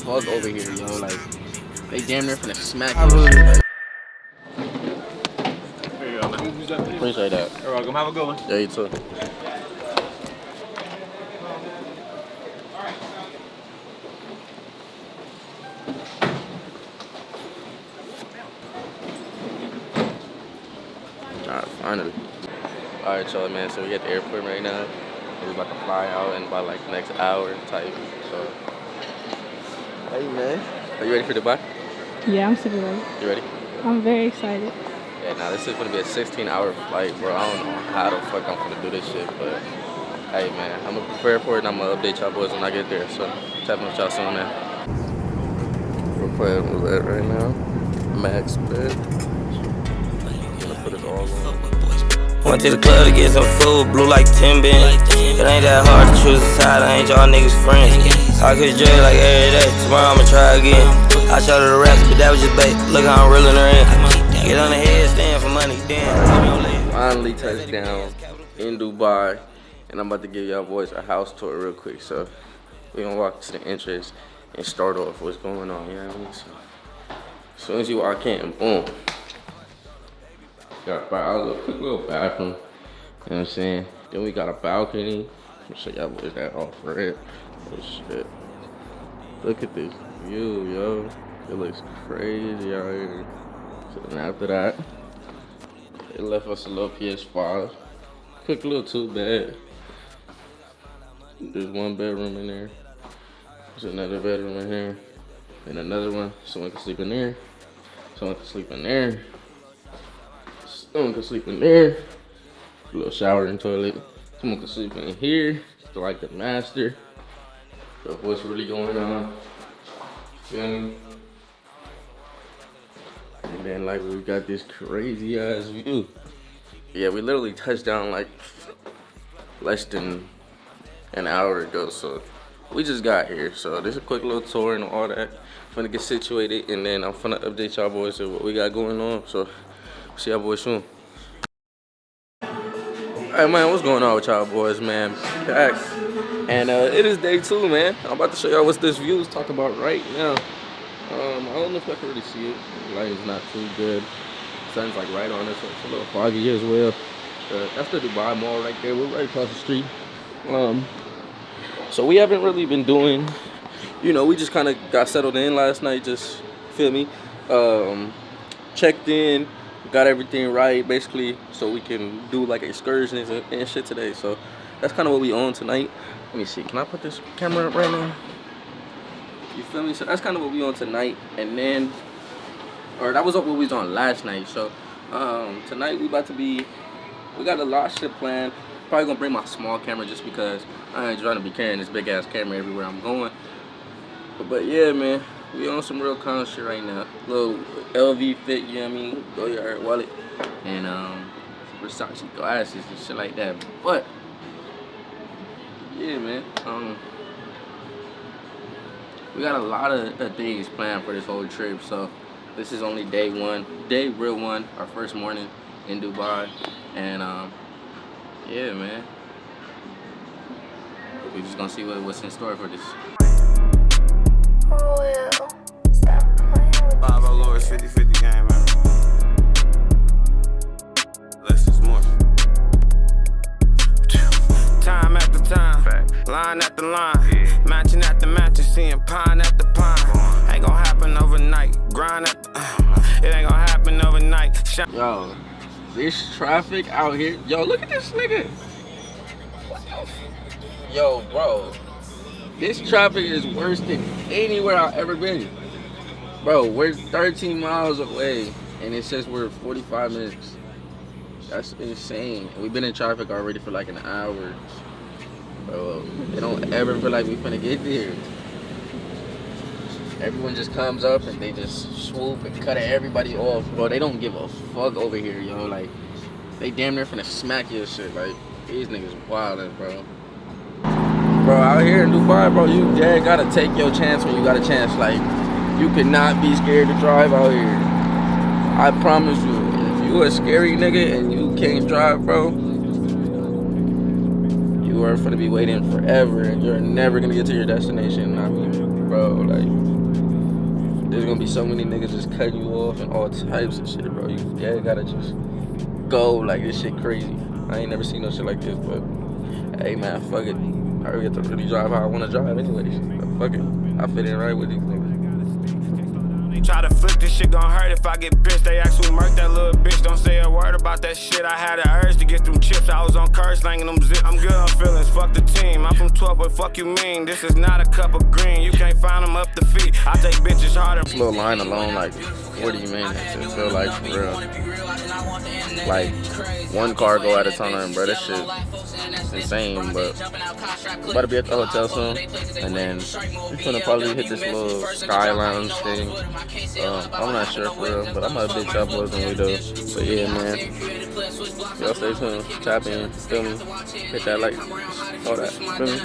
fuck over here, yo. Like, they damn near finna smack your shit. Like. There you go, man. Appreciate that. You're welcome. Have a good one. Yeah, you too. Alright, finally. Alright, y'all, man. So we at the airport right now. We're about to fly out in about like the next hour type. So, hey, man. Are you ready for Dubai? Yeah, I'm super ready. You ready? I'm very excited. Yeah, now this is gonna be a 16-hour flight, bro. I don't know how the fuck I'm gonna do this shit, but hey, man, I'm gonna prepare for it and I'm gonna update y'all boys when I get there. So, tapping with y'all soon, man. We're playing with that right now. Max bed. Gonna put it all on. Went to the club to get some food, blue like Tim Ben. It ain't that hard to choose a side, I ain't y'all niggas friends. I could drink like every day, tomorrow I'ma try again. I showed her the rest, but that was just bait. Look how I'm reeling her in. Get on the head, stand for money, damn. Finally touched down in Dubai, and I'm about to give y'all boys a house tour real quick. So we're gonna walk to the entrance and start off what's going on, you know what I mean? So as soon as you walk in, boom. Got a quick little bathroom, you know what I'm saying? Then we got a balcony. I'm gonna show y'all boys that off red. Oh shit. Look at this view, yo. It looks crazy out here. So then after that, it left us a little PS5. Quick little 2-bed. There's one bedroom in there. There's another bedroom in here. And another one. Someone can sleep in there. Someone can sleep in there. Someone can sleep in there. A little shower and toilet. Someone can sleep in here. It's like the master. So what's really going on? Feel me? And then like we got this crazy ass view. Yeah, we literally touched down like less than an hour ago. So we just got here. So this is a quick little tour and all that. I'm finna get situated and then I'm finna update y'all boys on what we got going on. So see y'all boys soon. Hey man, what's going on with y'all boys, man? Pack. And it is day 2, man. I'm about to show y'all what this view is talking about right now. I don't know if I can really see it. The light is not too good. The sun's like right on us, so it's a little foggy as well. That's the Dubai Mall right there. We're right across the street. So we haven't really been doing, you know, we just kind of got settled in last night, just, feel me? Checked in, got everything right, basically, so we can do like excursions and shit today. So that's kind of what we on tonight. Let me see, can I put this camera up right now? You feel me? So that's kind of what we on tonight. And then, or that was what we was on last night. So tonight we got a lot of shit planned. Probably gonna bring my small camera just because I ain't trying to be carrying this big ass camera everywhere I'm going. But yeah, man, we on some real con shit right now. Little LV fit, you know what I mean? Go your wallet and Versace glasses and shit like that. But yeah, man, we got a lot of things planned for this whole trip. So this is only day real one, our first morning in Dubai, and yeah, man, we just gonna see what's in store for this. Bob Lord's 50-50 game, man. Less is more. Time after time, line after line, matching after matching, seeing pine after pine. Ain't gonna happen overnight. Grind after, it ain't gonna happen overnight. Yo, this traffic out here. Yo, look at this nigga. Yo, bro, this traffic is worse than anywhere I've ever been. Bro, we're 13 miles away, and it says we're 45 minutes. That's insane. And we've been in traffic already for like an hour. Bro, they don't ever feel like we finna get there. Everyone just comes up and they just swoop and cut everybody off. Bro, they don't give a fuck over here, yo. Like, they damn near finna smack your shit. Like, these niggas wildin', bro. Bro, out here in Dubai, bro, you dead gotta take your chance when you got a chance. Like, you cannot be scared to drive out here. I promise you, if you a scary nigga and you can't drive, bro, you are gonna be waiting forever and you're never gonna get to your destination. I mean, bro, like, there's gonna be so many niggas just cutting you off and all types of shit, bro. You gotta just go, like, this shit crazy. I ain't never seen no shit like this, but hey, man, fuck it. I already get to really drive how I wanna drive anyways. But fuck it. I fit in right with these niggas. Try to flip this shit gon' hurt if I get pissed. They actually murked that little bitch. Don't say a word about that shit. I had an urge to get them chips. I was on curse, slanging them zip. I'm good on feelings. Fuck the team. I'm from 12, but fuck you mean. This is not a cup of green. You can't find them up the feet. I take bitches harder. This little line alone, like 40 minutes. It feel like for real. Like one car go at a time, bro. That shit is insane. But I'm about to be at the hotel soon, and then we're gonna probably hit this little Sky Lounge thing. I'm not sure for real, but I'm gonna bitch y'all boys when we do. But yeah, man, y'all stay tuned, tap in, feel me, hit that like, all that, feel me.